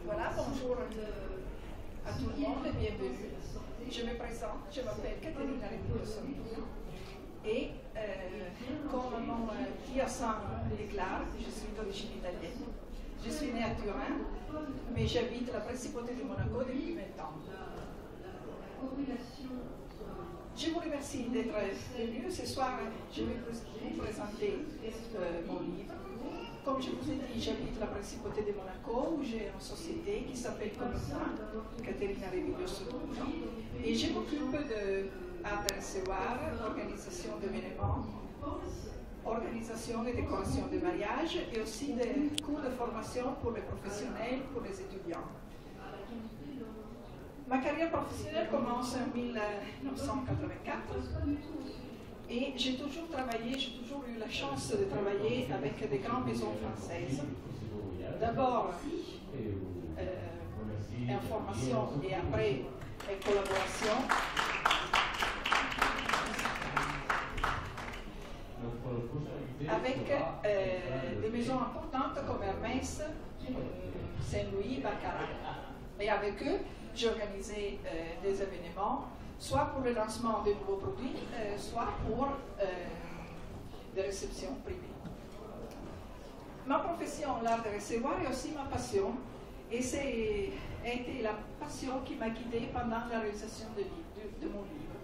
Voilà, bonjour à tout le monde et bienvenue. Je me présente, je m'appelle Caterina Reviglio et comme mon dit accent est clair, je suis d'origine italienne. Je suis née à Turin, mais j'habite la principauté de Monaco depuis 20 ans. Je vous remercie d'être venu. Ce soir, je vais vous présenter mon livre. Comme je vous ai dit, j'habite la principauté de Monaco, où j'ai une société qui s'appelle comme moi, Caterina Reviglio Studio, et je m'occupe de art et recevoir, organisation d'événements, organisation et décoration de mariage, et aussi des cours de formation pour les professionnels, pour les étudiants. Ma carrière professionnelle commence en 1984 et j'ai toujours travaillé, j'ai toujours eu la chance de travailler avec des grandes maisons françaises. D'abord en formation et après en collaboration. Avec des maisons importantes comme Hermès, Saint-Louis, Baccarat. Et avec eux, j'ai organisé des événements, soit pour le lancement de nouveaux produits, soit pour des réceptions privées. Ma profession, l'art de recevoir, est aussi ma passion, et c'est été la passion qui m'a guidée pendant la réalisation de mon livre.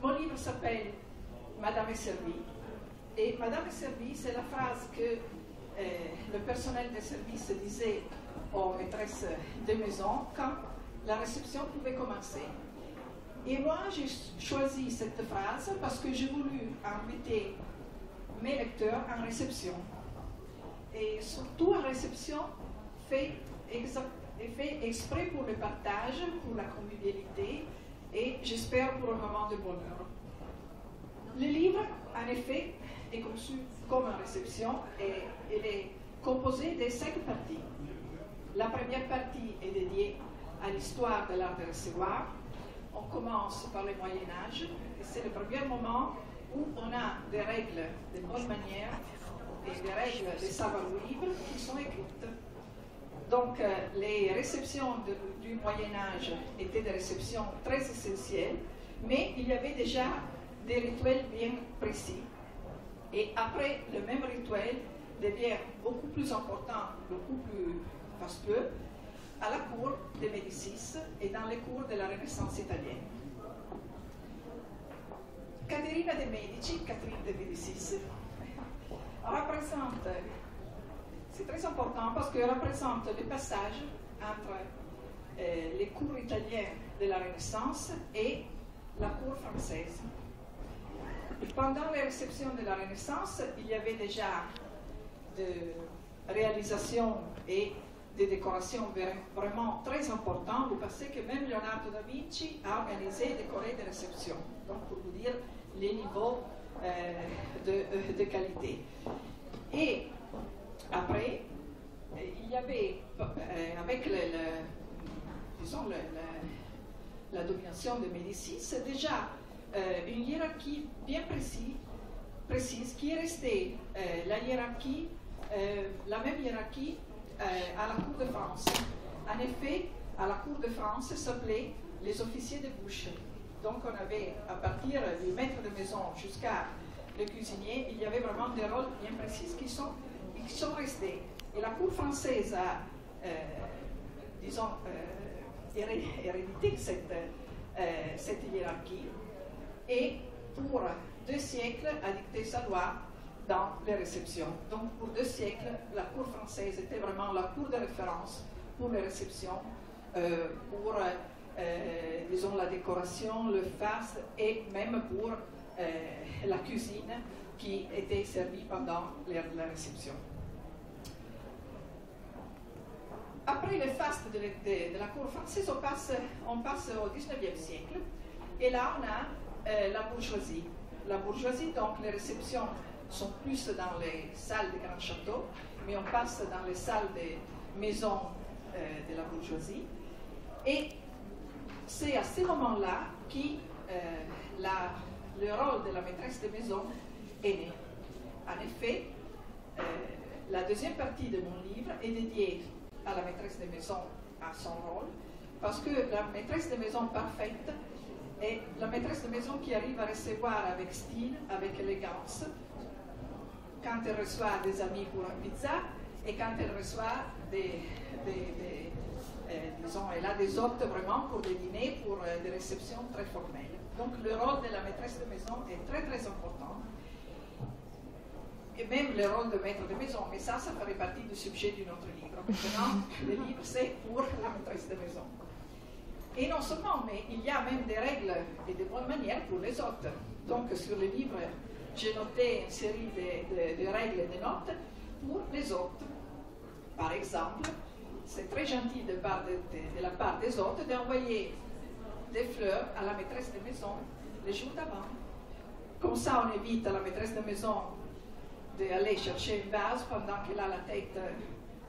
Mon livre s'appelle Madame est servie, et Madame est servie, c'est la phrase que le personnel des services disait aux maîtresses de maison quand la réception pouvait commencer. Et moi, j'ai choisi cette phrase parce que j'ai voulu inviter mes lecteurs en réception. Et surtout en réception fait exprès pour le partage, pour la convivialité et j'espère pour un moment de bonheur. Le livre, en effet, est conçu comme une réception et il est composé de 5 parties. La première partie est dédiée à l'histoire de l'art de recevoir. On commence par le Moyen-Âge et c'est le premier moment où on a des règles de bonne manière et des règles de savoir-vivre qui sont écrites. Donc les réceptions du Moyen-Âge étaient des réceptions très essentielles, mais il y avait déjà des rituels bien précis. Et après, le même rituel devient beaucoup plus important, beaucoup plus fastueux, à la cour de Médicis et dans les cours de la Renaissance italienne. Caterina de Medici, Catherine de Médicis, représente, c'est très important parce qu'elle représente le passage entre les cours italiens de la Renaissance et la cour française. Pendant les réceptions de la Renaissance, il y avait déjà des réalisations et des décorations vraiment très importantes. Vous pensez que même Leonardo da Vinci a organisé et décoré des réceptions. Donc, pour vous dire les niveaux de qualité. Et après, il y avait, avec la domination de Médicis, déjà une hiérarchie bien précise qui est restée la même hiérarchie à la Cour de France. En effet, à la Cour de France, ça s'appelait les officiers de bouche. Donc on avait, à partir du maître de maison jusqu'à le cuisinier, il y avait vraiment des rôles bien précis qui sont restés. Et la Cour française a, hérédité cette hiérarchie et pour 2 siècles a dicté sa loi dans les réceptions. Donc pour 2 siècles, la cour française était vraiment la cour de référence pour les réceptions, pour disons, la décoration, le faste et même pour la cuisine qui était servie pendant la réception. Après le faste de la cour française, on passe au 19e siècle et là on a la bourgeoisie. La bourgeoisie, donc les réceptions sont plus dans les salles des grands châteaux, mais on passe dans les salles des maisons de la bourgeoisie. Et c'est à ce moment-là que le rôle de la maîtresse de maison est né. En effet, la deuxième partie de mon livre est dédiée à la maîtresse de maison a son rôle, parce que la maîtresse de maison parfaite est la maîtresse de maison qui arrive à recevoir avec style, avec élégance, quand elle reçoit des amis pour une pizza et quand elle reçoit disons, elle a des hôtes vraiment pour des dîners, pour des réceptions très formelles. Donc le rôle de la maîtresse de maison est très très important. Et même le rôle de maître de maison, mais ça ferait partie du sujet d'un autre livre. Maintenant, le livre c'est pour la maîtresse de maison. Et non seulement, mais il y a même des règles et des bonnes manières pour les hôtes. Donc sur le livre, j'ai noté une série de règles et de notes pour les hôtes. Par exemple, c'est très gentil de la part des hôtes d'envoyer des fleurs à la maîtresse de maison les jours d'avant. Comme ça, on évite à la maîtresse de maison d'aller chercher une vase pendant qu'elle a la tête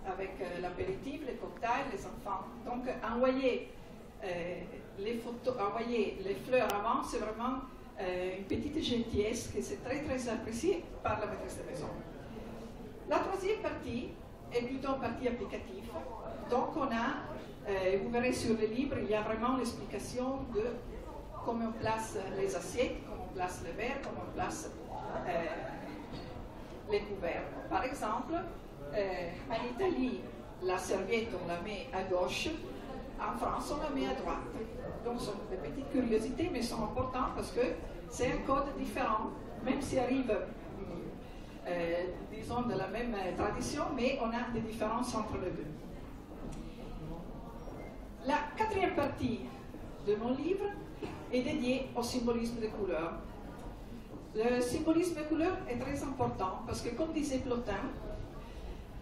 avec l'apéritif, les cocktails, les enfants. Donc, envoyer les fleurs avant, c'est vraiment une petite gentillesse que c'est très très apprécié par la maîtresse de maison. La troisième partie est plutôt une partie applicative. Donc on a, vous verrez sur le livre, il y a vraiment l'explication de comment on place les assiettes, comment on place les verres, comment on place les couverts. Par exemple, en Italie, la serviette on la met à gauche, en France on la met à droite. Donc ce sont des petites curiosités, mais sont importantes parce que c'est un code différent, même s'il arrive disons de la même tradition, mais on a des différences entre les deux. La quatrième partie de mon livre est dédiée au symbolisme des couleurs. Le symbolisme des couleurs est très important parce que, comme disait Plotin,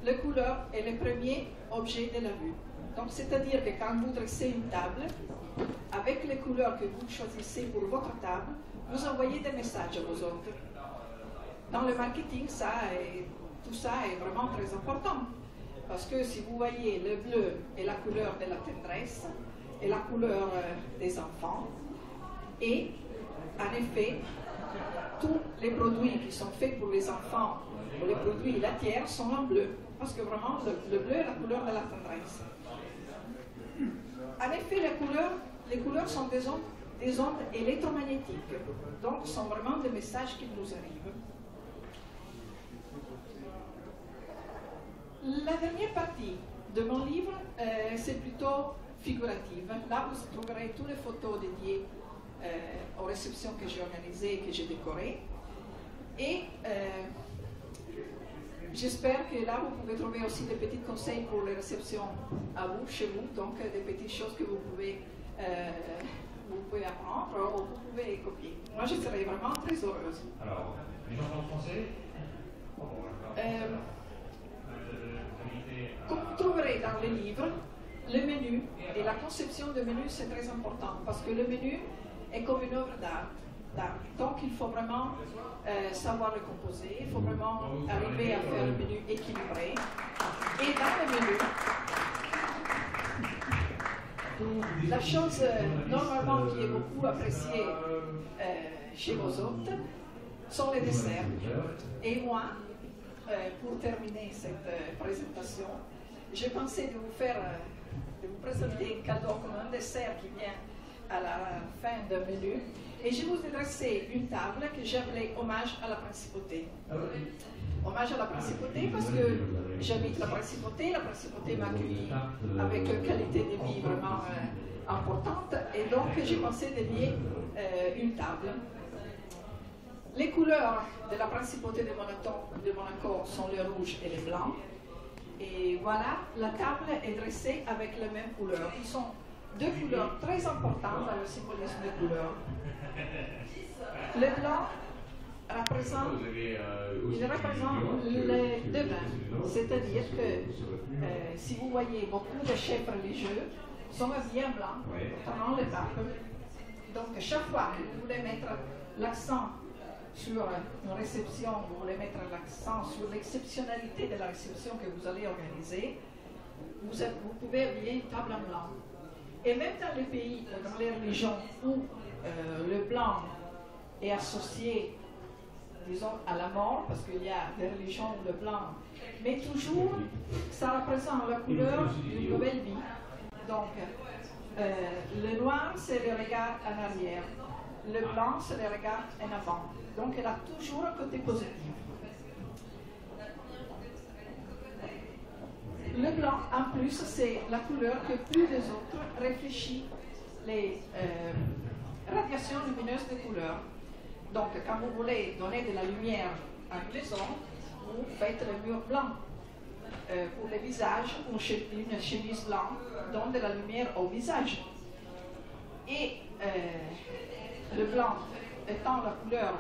la couleur est le premier objet de la vue. Donc, c'est-à-dire que quand vous dressez une table, avec les couleurs que vous choisissez pour votre table, vous envoyez des messages à vos hôtes. Dans le marketing, tout ça est vraiment très important. Parce que si vous voyez, le bleu est la couleur de la tendresse, et la couleur des enfants. Et, en effet, tous les produits qui sont faits pour les enfants, ou les produits laitiers, sont en bleu. Parce que vraiment, le bleu est la couleur de la tendresse. En effet, les couleurs sont des ondes électromagnétiques. Donc, ce sont vraiment des messages qui nous arrivent. La dernière partie de mon livre, c'est plutôt figurative. Là, vous trouverez toutes les photos dédiées aux réceptions que j'ai organisées et que j'ai décorées. Et j'espère que là, vous pouvez trouver aussi des petits conseils pour les réceptions à vous, chez vous, donc des petites choses que vous pouvez apprendre ou vous pouvez copier. Moi, je serais vraiment très heureuse. Alors, les gens en français Comme vous trouverez dans le livre, le menu et la conception du menu, c'est très important parce que le menu est comme une œuvre d'art. Donc, il faut vraiment savoir le composer, il faut vraiment arriver à faire un menu équilibré. Et dans le menu, la chose normalement qui est beaucoup appréciée chez vos hôtes sont les desserts. Et moi, pour terminer cette présentation, j'ai pensé de vous présenter un cadeau comme un dessert qui vient à la fin d'un menu. Et je vous ai dressé une table que j'ai appelée Hommage à la Principauté. Hommage à la Principauté parce que j'habite la Principauté m'a accueilli avec une qualité de vie vraiment importante et donc j'ai pensé de lier une table. Les couleurs de la Principauté de Monaco sont le rouge et le blanc. Et voilà, la table est dressée avec les mêmes couleurs. Ils sont deux couleurs très importantes dans le symbolisme des couleurs. Le blanc représente les deux vins, c'est-à-dire que si vous voyez beaucoup de chefs religieux sont habillés en blanc pendant le pape. Donc chaque fois que vous voulez mettre l'accent sur une réception, vous voulez mettre l'accent sur l'exceptionnalité de la réception que vous allez organiser, vous pouvez habiller une table en blanc. Et même dans les pays, dans les religions où le blanc est associé, disons, à la mort, parce qu'il y a des religions où le blanc, mais toujours, ça représente la couleur d'une nouvelle vie. Donc, le noir, c'est le regard en arrière. Le blanc, c'est le regard en avant. Donc, elle a toujours un côté positif. Le blanc, en plus, c'est la couleur que plus les autres réfléchit les radiations lumineuses des couleurs. Donc, quand vous voulez donner de la lumière à une maison, vous faites le mur blanc. Pour le visage, une chemise blanche donne de la lumière au visage. Et le blanc étant la couleur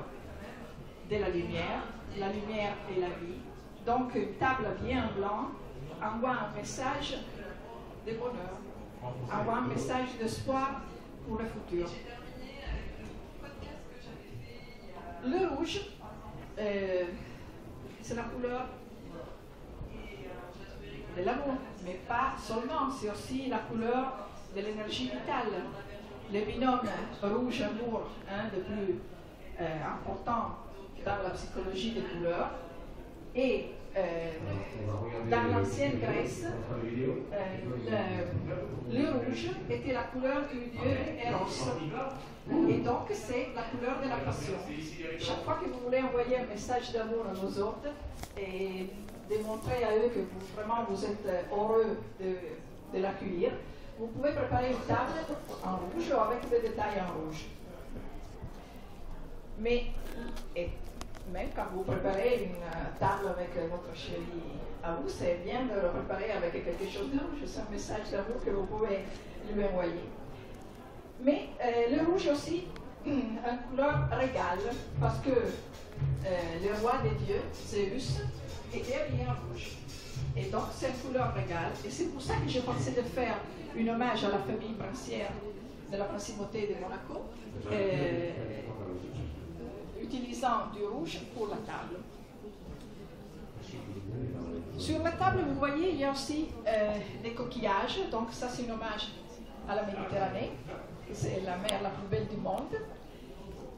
de la lumière est la vie. Donc, une table bien blanche envoie un message de bonheur, envoie un message d'espoir pour le futur. Le rouge, c'est la couleur de l'amour, mais pas seulement, c'est aussi la couleur de l'énergie vitale. Le binôme rouge-amour, le plus important dans la psychologie des couleurs. Et dans l'ancienne Grèce, le rouge était la couleur du dieu Eros. Et donc, c'est la couleur de la passion. Chaque fois que vous voulez envoyer un message d'amour à vos autres et démontrer à eux que vous êtes heureux de l'accueillir, vous pouvez préparer une table en rouge ou avec des détails en rouge. Mais, même quand vous préparez une table avec votre chéri à vous, c'est bien de le préparer avec quelque chose de rouge. C'est un message d'amour que vous pouvez lui envoyer. Mais le rouge aussi, une couleur régale, parce que le roi des dieux, Zeus, était habillé en rouge. Et donc, c'est une couleur régale. Et c'est pour ça que j'ai pensé de faire un hommage à la famille princière de la principauté de Monaco, utilisant du rouge pour la table. Sur la table, vous voyez, il y a aussi des coquillages. Donc, ça, c'est un hommage à la Méditerranée. C'est la mer la plus belle du monde.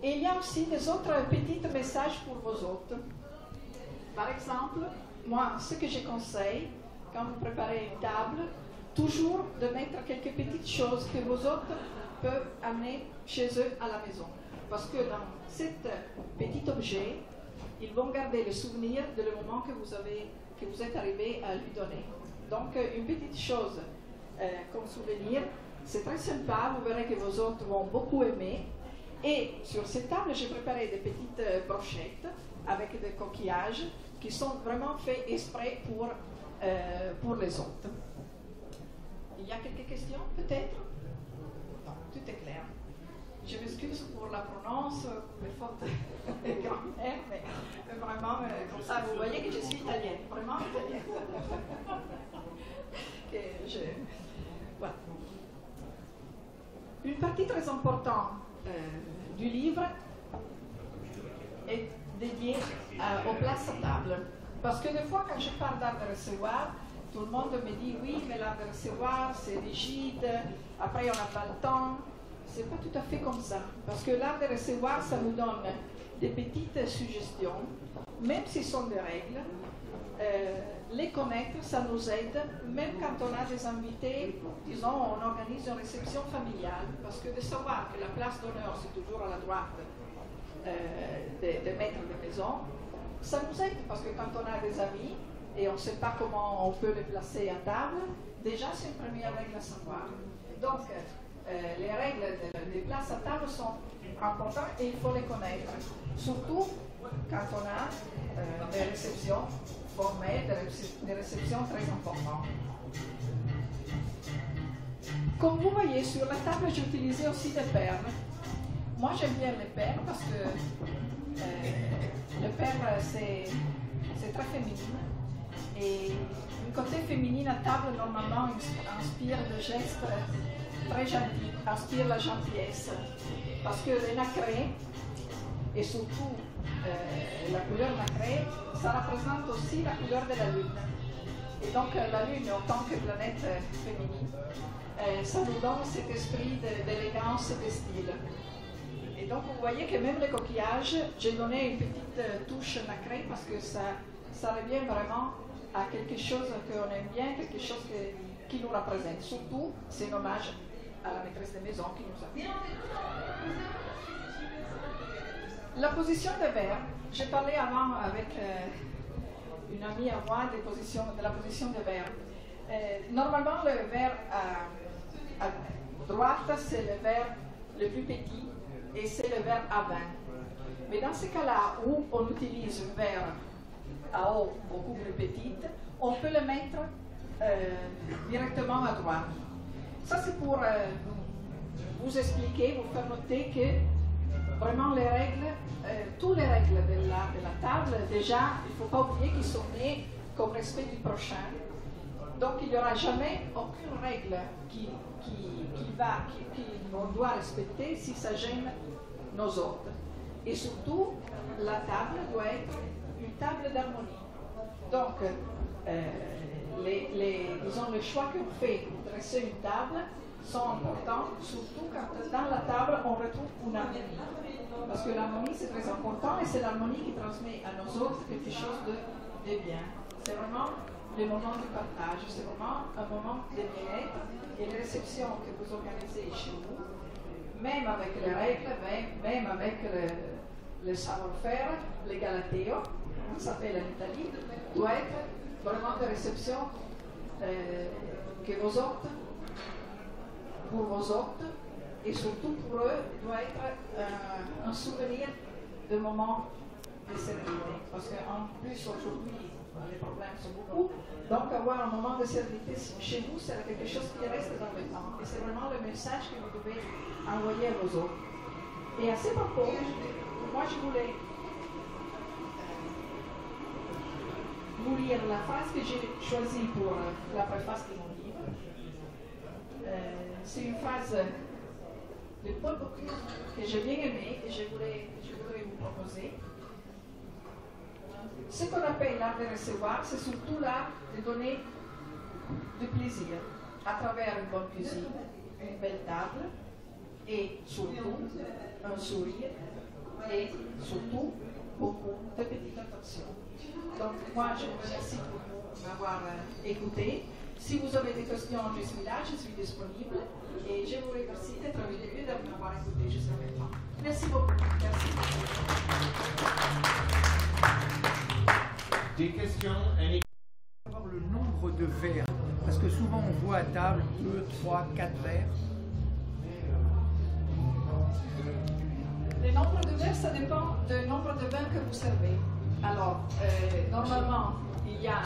Et il y a aussi des autres petits messages pour vos hôtes. Par exemple, moi, ce que je conseille, quand vous préparez une table, toujours de mettre quelques petites choses que vos hôtes peuvent amener chez eux à la maison. Parce que dans cet petit objet, ils vont garder le souvenir de le moment que vous êtes arrivé à lui donner. Donc, une petite chose comme souvenir, c'est très sympa, vous verrez que vos hôtes vont beaucoup aimer. Et sur cette table, j'ai préparé des petites brochettes avec des coquillages qui sont vraiment faits exprès pour les hôtes. Il y a quelques questions, peut-être? Non, tout est clair. Je m'excuse pour la prononce, pour les fautes de grand-mère, mais vraiment, comme ça, vous voyez que je suis italienne, vraiment italienne. Voilà. Une partie très importante du livre est dédiée aux places à table. Parce que des fois, quand je parle d'art de recevoir, tout le monde me dit oui, mais l'art de recevoir, c'est rigide, après on n'a pas le temps. C'est pas tout à fait comme ça. Parce que l'art de recevoir, ça nous donne des petites suggestions, même si ce sont des règles. Les connaître, ça nous aide, même quand on a des invités, disons, on organise une réception familiale, parce que de savoir que la place d'honneur, c'est toujours à la droite des maîtres de maison, ça nous aide, parce que quand on a des amis, et on ne sait pas comment on peut les placer à table, déjà c'est une première règle à savoir. Donc, les règles des places à table sont importantes et il faut les connaître, surtout quand on a des réceptions formelles, des réceptions très importantes. Comme vous voyez, sur la table, j'ai utilisé aussi des perles. Moi, j'aime bien les perles parce que les perles, c'est très féminin. Et le côté féminin à table, normalement, inspire des gestes très gentils, inspire la gentillesse. Parce que le nacré, et surtout la couleur nacrée, ça représente aussi la couleur de la Lune. Et donc la Lune, en tant que planète féminine, ça nous donne cet esprit d'élégance et de style. Et donc vous voyez que même les coquillages, j'ai donné une petite touche nacrée parce que ça revient vraiment à quelque chose qu'on aime bien, quelque chose qui nous représente. Surtout, c'est un hommage à la maîtresse de maison qui nous a fait. La position des verres, j'ai parlé avant avec une amie à moi de la position des verres. Normalement, le verre à droite, c'est le verre le plus petit et c'est le verre à vin. Mais dans ce cas-là, où on utilise un verre à eau beaucoup plus petite, on peut le mettre directement à droite. Ça, c'est pour vous expliquer, vous faire noter que vraiment les règles, toutes les règles de la table, déjà, il ne faut pas oublier qu'ils sont nés comme respect du prochain. Donc, il n'y aura jamais aucune règle qu'on doit respecter si ça gêne nos autres. Et surtout, la table doit être une table d'harmonie. Donc, disons, les choix qu'on fait pour dresser une table sont importants, surtout quand dans la table, on retrouve une harmonie. Parce que l'harmonie, c'est très important et c'est l'harmonie qui transmet à nos autres quelque chose de bien. C'est vraiment le moment du partage, c'est vraiment un moment de bien-être et les réceptions que vous organisez chez vous, même avec les règles, même avec le savoir-faire, le galateo, ça s'appelle en Italie, doit être vraiment des réceptions que vos hôtes, pour vos hôtes, et surtout pour eux, doit être un souvenir de moments de sérénité. Parce qu'en plus, aujourd'hui, les problèmes sont beaucoup. Donc, avoir un moment de sérénité chez vous, c'est quelque chose qui reste dans le temps. Et c'est vraiment le message que vous devez envoyer à vos autres. Et à ce propos, moi, je voulais vous lire la phrase que j'ai choisie pour la préface de mon livre. C'est une phrase de Paul Bocuse que j'ai bien aimée et je voudrais vous proposer. Ce qu'on appelle l'art de recevoir, c'est surtout l'art de donner du plaisir à travers une bonne cuisine, une belle table et surtout un sourire et surtout beaucoup de petites attentions. Donc moi je vous remercie pour m'avoir écouté. Si vous avez des questions, je suis là, je suis disponible et je vous remercie d'être venu et de m'avoir écouté jusqu'à maintenant. Merci beaucoup. Merci. Des questions? Savoir le nombre de verres, parce que souvent on voit à table 2, 3, 4 verres. Le nombre de verres, ça dépend du nombre de vins que vous servez. Alors, normalement, il y a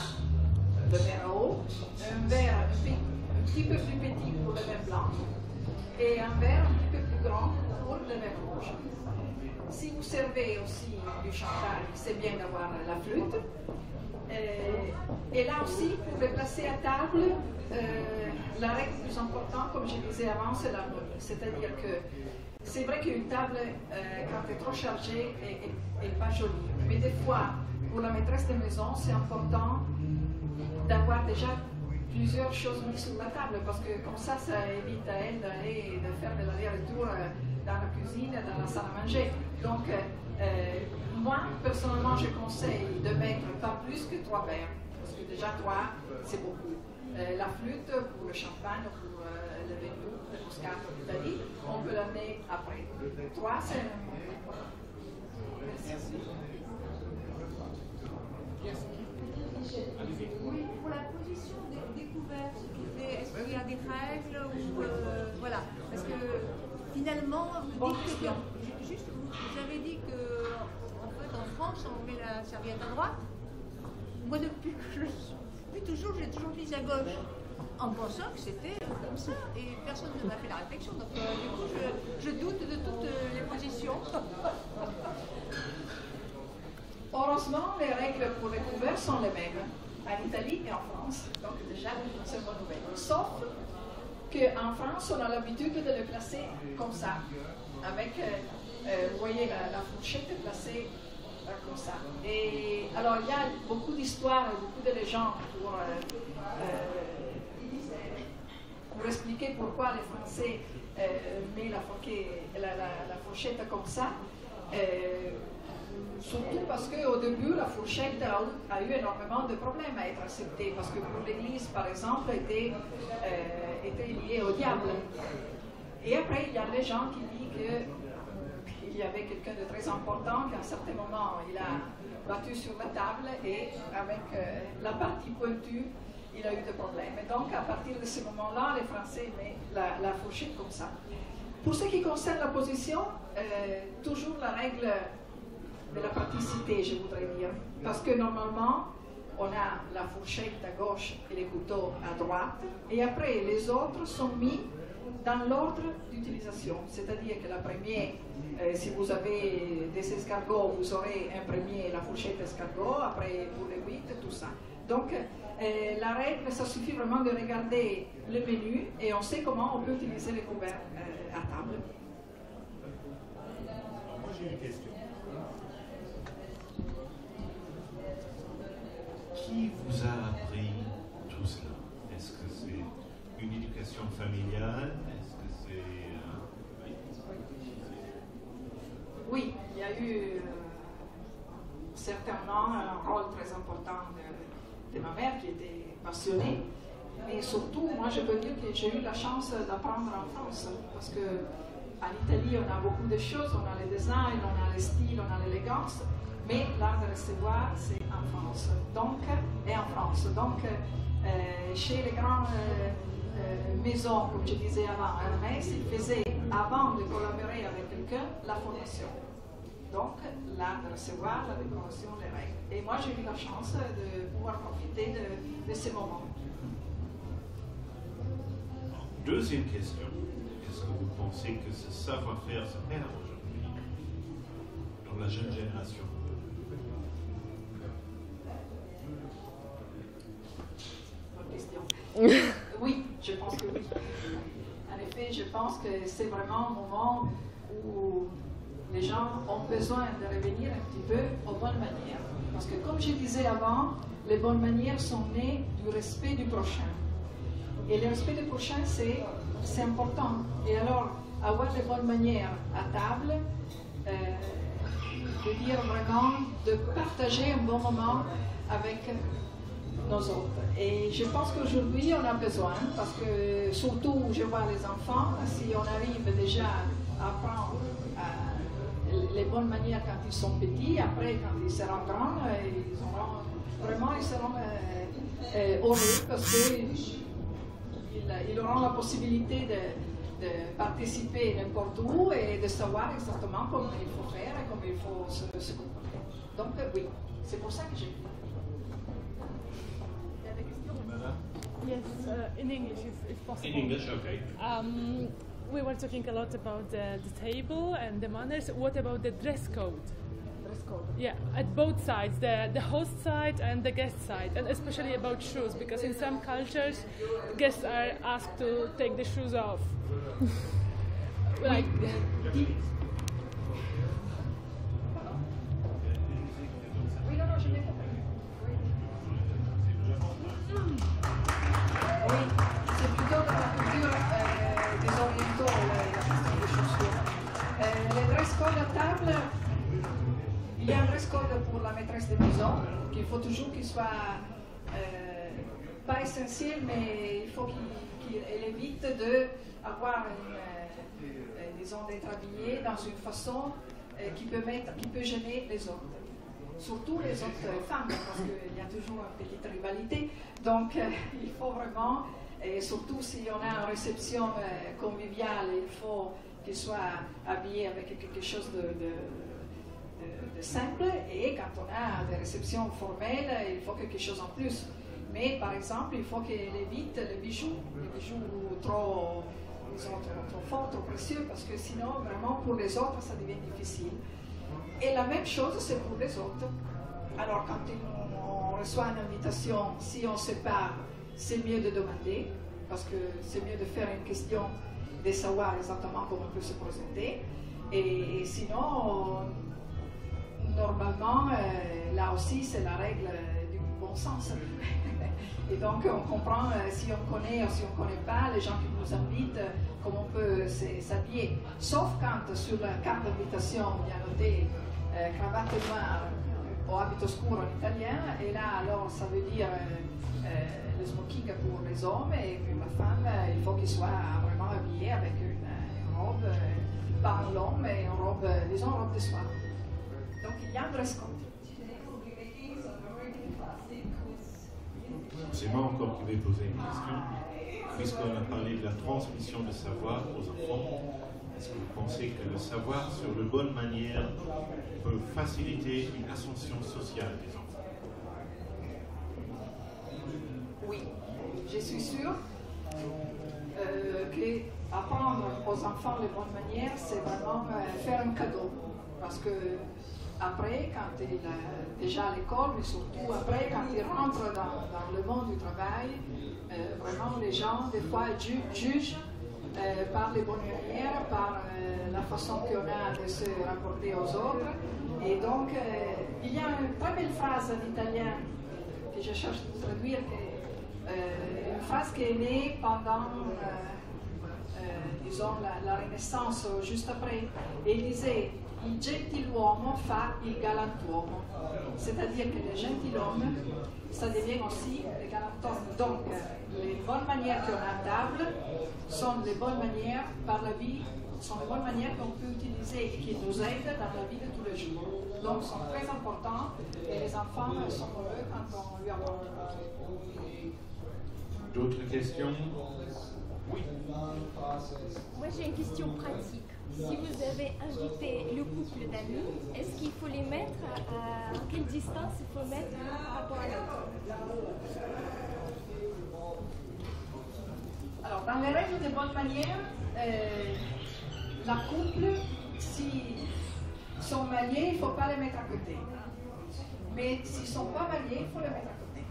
le verre à eau, un verre un petit peu plus petit pour le vin blanc et un verre un petit peu plus grand pour le vin rouge. Si vous servez aussi du champagne, c'est bien d'avoir la flûte. Et là aussi, pour le placer à table, la règle plus importante, comme je disais avant, c'est l'harmonie. C'est-à-dire que c'est vrai qu'une table, quand elle est trop chargée, n'est pas jolie. Mais des fois, pour la maîtresse de maison, c'est important d'avoir déjà plusieurs choses mises sur la table, parce que comme ça évite à elle de faire de l'aller-retour dans la cuisine, dans la salle à manger. Donc, moi, personnellement, je conseille de mettre pas plus que 3 verres, parce que déjà 3, c'est beaucoup. La flûte, pour le champagne, pour le vino, le moscato d'Italie, on peut l'amener après. 3, c'est... Merci. Oui, pour la position des couverts, est-ce qu'il y a des règles ou voilà, parce que finalement vous dites que juste vous avez dit que en fait en France on met la serviette à droite. Moi depuis j'ai toujours mis à gauche en pensant que c'était comme ça et personne ne m'a fait la réflexion, donc du coup je doute de toutes les positions. Heureusement, les règles pour les couverts sont les mêmes en Italie et en France. Donc déjà, c'est une bonne nouvelle. Sauf qu'en France, on a l'habitude de les placer comme ça. Avec, vous voyez, la fourchette est placée comme ça. Et alors, il y a beaucoup d'histoires, beaucoup de légendes pour expliquer pourquoi les Français mettent la fourchette comme ça. Surtout parce qu'au début, la fourchette a eu énormément de problèmes à être acceptée, parce que pour l'Église, par exemple, était liée au diable. Et après, il y a des gens qui disent qu'il y avait quelqu'un de très important, qu'à un certain moment, il a battu sur la table et avec la partie pointue, il a eu des problèmes. Et donc, à partir de ce moment-là, les Français mettent la fourchette comme ça. Pour ce qui concerne la position, toujours la règle de la praticité, je voudrais dire. Parce que normalement, on a la fourchette à gauche et les couteaux à droite, et après, les autres sont mis dans l'ordre d'utilisation. C'est-à-dire que la première, si vous avez des escargots, vous aurez un premier la fourchette escargot, après pour les huîtres, tout ça. Donc, la règle, ça suffit vraiment de regarder le menu et on sait comment on peut utiliser les couverts à table. Moi, j'ai une question. Qui vous a appris tout cela? Est-ce que c'est une éducation familiale? Est-ce que c'est... Oui, il y a eu certainement un rôle très important de ma mère qui était passionnée. Mais surtout, moi je peux dire que j'ai eu la chance d'apprendre en France. Parce qu'en Italie, on a beaucoup de choses. On a le design, on a le style, on a l'élégance. Mais l'art de recevoir, c'est en France. Donc, chez les grandes maisons, comme je disais avant, Hermès, ils faisaient, avant de collaborer avec quelqu'un, la formation. Donc, l'art de recevoir, la décoration, les règles. Et moi, j'ai eu la chance de pouvoir profiter de ces moments. Deuxième question. Est-ce que vous pensez que ce savoir-faire se perd aujourd'hui dans la jeune génération? Oui, je pense que oui. En effet, je pense que c'est vraiment un moment où les gens ont besoin de revenir un petit peu aux bonnes manières. Parce que comme je disais avant, les bonnes manières sont nées du respect du prochain. Et le respect du prochain, c'est important. Et alors, avoir les bonnes manières à table, veut dire vraiment de partager un bon moment avec nos autres. Et je pense qu'aujourd'hui, on a besoin, parce que surtout, je vois les enfants, si on arrive déjà à apprendre les bonnes manières quand ils sont petits, après, quand ils seront grands, ils seront heureux, parce qu'ils auront la possibilité de participer n'importe où et de savoir exactement comment il faut faire et comment il faut se comporter. Donc, oui, c'est pour ça que j'ai dit. Yes, in English, if possible. In English, okay. We were talking a lot about the table and the manners. What about the dress code? Dress code? Yeah, at both sides, the host side and the guest side, and especially about shoes, because in some cultures, guests are asked to take the shoes off. Like. Oui, c'est plutôt dans la culture des orientaux, la question des chaussures. Le dress code à table, il y a un dress code pour la maîtresse de maison, qu'il faut toujours qu'il soit pas essentiel, mais il faut qu'elle évite d'avoir disons, d'être habillée dans une façon qui peut gêner les autres. Surtout les autres femmes, parce qu'il y a toujours une petite rivalité. Donc, il faut vraiment, et surtout si on a une réception conviviale, il faut qu'il soit habillé avec quelque chose de simple. Et quand on a des réceptions formelles, il faut quelque chose en plus. Mais par exemple, il faut qu'elle évite les bijoux trop forts, trop précieux, parce que sinon, vraiment, pour les autres, ça devient difficile. Et la même chose, c'est pour les autres. Alors, quand on reçoit une invitation, si on se sépare, c'est mieux de demander, parce que c'est mieux de faire une question, de savoir exactement comment on peut se présenter. Et sinon, normalement, là aussi, c'est la règle du bon sens. Et donc, on comprend si on connaît ou si on ne connaît pas les gens qui nous invitent, comment on peut s'habiller. Sauf quand sur la carte d'invitation, il y a noté cravatte noire ou habit scuro en italien, et là alors ça veut dire le smoking pour les hommes, et puis la femme il faut qu'il soit vraiment habillé avec une robe par l'homme et une robe, disons une robe de soie. Donc il y a un dress code. C'est moi encore qui vais poser une question. Puisqu'on a parlé de la transmission de savoir aux enfants, est-ce que vous pensez que le savoir sur de bonnes manières peut faciliter une ascension sociale des enfants? Oui, je suis sûre qu'apprendre aux enfants les bonnes manières, c'est vraiment faire un cadeau. Parce que après, quand il est déjà à l'école, mais surtout après, quand il rentre dans le monde du travail, vraiment les gens, des fois, jugent par les bonnes manières, par la façon qu'on a de se rapporter aux autres. Et donc, il y a une très belle phrase en italien que je cherche à traduire, une phrase qui est née pendant, disons, la Renaissance, juste après, et il disait « Il gentiluomo fa il galantuomo », c'est-à-dire que le gentilhomme, ça devient aussi le galantuomo. Donc, les bonnes manières qu'on a à table sont les bonnes manières par la vie, sont les bonnes manières qu'on peut utiliser et qui nous aident dans la vie de tous les jours. Donc, sont très importants et les enfants sont heureux quand on lui apprend. D'autres questions? Oui. Moi, j'ai une question pratique. Si vous avez invité le couple d'amis, est-ce qu'il faut les mettre à quelle distance il faut mettre par rapport à l'autre? Alors, dans les règles de bonne manière, la couple, s'ils sont mariés, il ne faut pas les mettre à côté. Mais s'ils ne sont pas mariés, il faut les mettre à côté.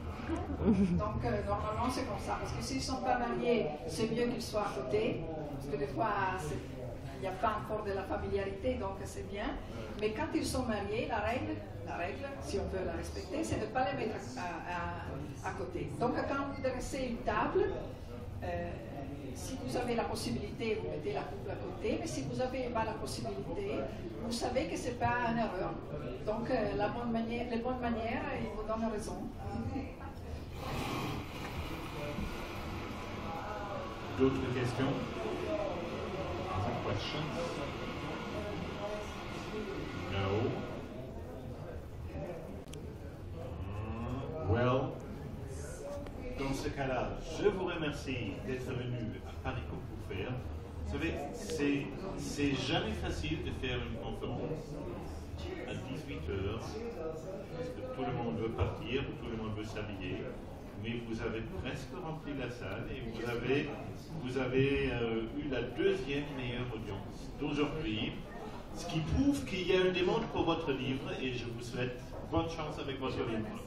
Donc, normalement, c'est comme ça. Parce que s'ils ne sont pas mariés, c'est mieux qu'ils soient à côté. Parce que des fois, il n'y a pas encore de la familiarité, donc c'est bien. Mais quand ils sont mariés, la règle, si on veut la respecter, c'est de ne pas les mettre à côté. Donc, quand vous dressez une table, si vous avez la possibilité, vous mettez la couple à côté, mais si vous n'avez pas la possibilité, vous savez que ce n'est pas une erreur. Donc, les bonnes manières, ils vous donnent raison. D'autres questions? Other questions? No? Well, dans ce cas-là, je vous remercie d'être venu à Paris pour faire. Vous savez, c'est jamais facile de faire une conférence à 18h, parce que tout le monde veut partir, tout le monde veut s'habiller, mais vous avez presque rempli la salle et vous avez eu la deuxième meilleure audience d'aujourd'hui, ce qui prouve qu'il y a une demande pour votre livre et je vous souhaite bonne chance avec votre livre.